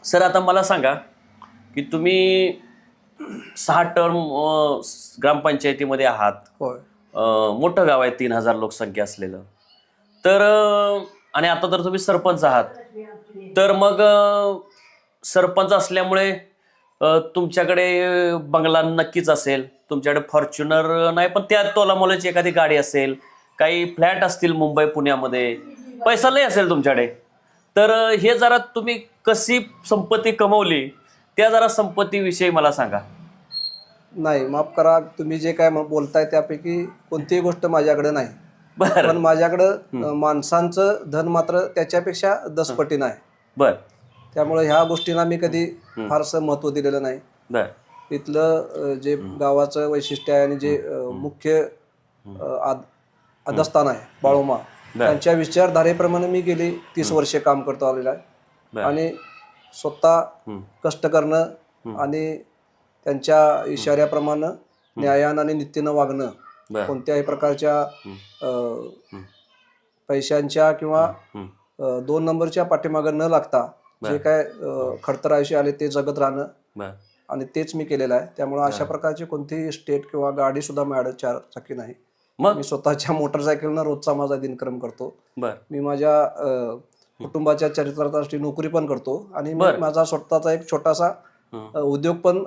Sir आता मला सांगा की तुम्ही 6 टर्म ग्रामपंचायतीमध्ये आहात. होय. मोठं गाव आहे, 3,000 लोकसंख्या असलेलं. तर आणि आता तर तुम्ही सरपंच आहात. तर मग सरपंच असल्यामुळे तुमच्याकडे बंगला नक्कीच असेल, तुमच्याकडे फॉर्च्युनर नाही पण त्या तोलामोलाची एखादी गाडी असेल, काही फ्लॅट असतील मुंबई पुण्यामध्ये, पैसा लय असेल तुमच्याकडे. तर हे जरा तुम्ही कशी संपत्ती कमवली त्या जरा संपत्तीविषयी मला सांगा. नाही, माफ करा, तुम्ही जे काय बोलताय त्यापैकी कोणतीही गोष्ट माझ्याकडे नाही. बर पण माझ्याकडं माणसांचं धन मात्र त्याच्यापेक्षा 10 पटीनं आहे. बर त्यामुळे ह्या गोष्टींना मी कधी फारसं महत्त्व दिलेलं नाही. बर इथलं जे गावाचं वैशिष्ट्य आहे आणि जे मुख्य अधस्थान आहे बाळोमा, त्यांच्या विचारधारेप्रमाणे मी गेली 30 वर्षे काम करतो आलेलं आहे. आणि स्वतः कष्ट करणं आणि त्यांच्या इशाऱ्याप्रमाणे न्यायानं आणि नीतीनं वागणं, कोणत्याही प्रकारच्या पैशांच्या किंवा 2 नंबरच्या पाठीमागं न लागता जे काय खडतर आयुष्य आले ते जगत राहणं, आणि तेच मी केलेलं आहे. त्यामुळे अशा प्रकारची कोणतीही स्टेट किंवा गाडी सुद्धा माझ्याकडे 4 चाकी नाही. मी स्वतःच्या मोटरसायकलनं रोजचा माझा दिनक्रम करतो. मी माझ्या कुटुंबाच्या चरित्रार्थासाठी नोकरी पण करतो आणि माझा स्वतःचा एक छोटासा उद्योग पण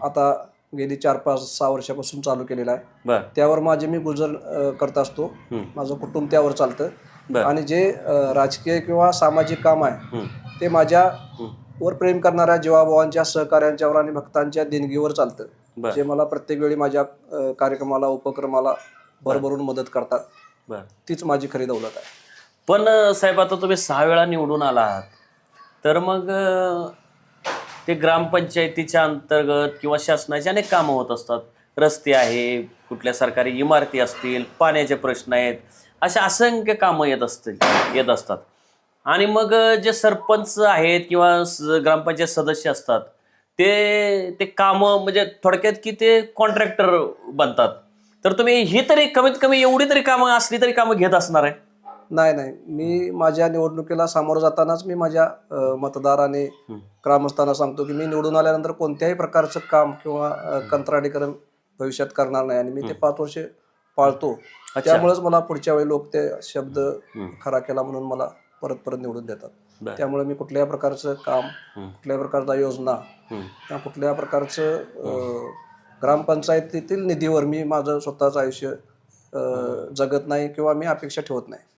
आता गेली 4-5-6 वर्षापासून चालू केलेला आहे. त्यावर माझे मी गुजर करत असतो. माझं कुटुंब त्यावर चालतं. आणि जे राजकीय किंवा सामाजिक काम आहे ते माझ्या वर प्रेम करणाऱ्या जीवाभावांच्या, सहकार्यांच्यावर आणि भक्तांच्या देणगीवर चालतं, जे मला प्रत्येक वेळी माझ्या कार्यक्रमाला, उपक्रमाला भरभरून मदत करतात. तीच माझी खरी दौलत आहे. पण साहेब आता तुम्ही 6 वेळा निवडून आला आहात, तर मग ते ग्रामपंचायतीच्या अंतर्गत किंवा शासनाचे अनेक कामं होत असतात. रस्ते आहे, कुठल्या सरकारी इमारती असतील, पाण्याचे प्रश्न आहेत, अशा असंख्य कामं येत असतात. आणि मग जे सरपंच आहेत किंवा ग्रामपंचायत सदस्य असतात ते कामं म्हणजे थोडक्यात की ते कॉन्ट्रॅक्टर बनतात. तर तुम्ही ही तरी कमीत कमी एवढी तरी कामं असली तरी कामं घेत असणार आहे. नाही, मी माझ्या निवडणुकीला सामोरं जातानाच मी माझ्या मतदार आणि ग्रामस्थांना सांगतो की मी निवडून आल्यानंतर कोणत्याही प्रकारचं काम किंवा कंत्राटीकरण भविष्यात करणार नाही, आणि मी ते 5 वर्षे पाळतो. त्यामुळेच मला पुढच्या वेळी लोक ते शब्द खरा केला म्हणून मला परत परत निवडून देतात. त्यामुळे मी कुठल्याही प्रकारचं काम, कुठल्याही प्रकारचा योजना किंवा कुठल्या प्रकारचं ग्रामपंचायतीतील निधीवर मी माझं स्वतःचं आयुष्य जगत नाही किंवा मी अपेक्षा ठेवत नाही.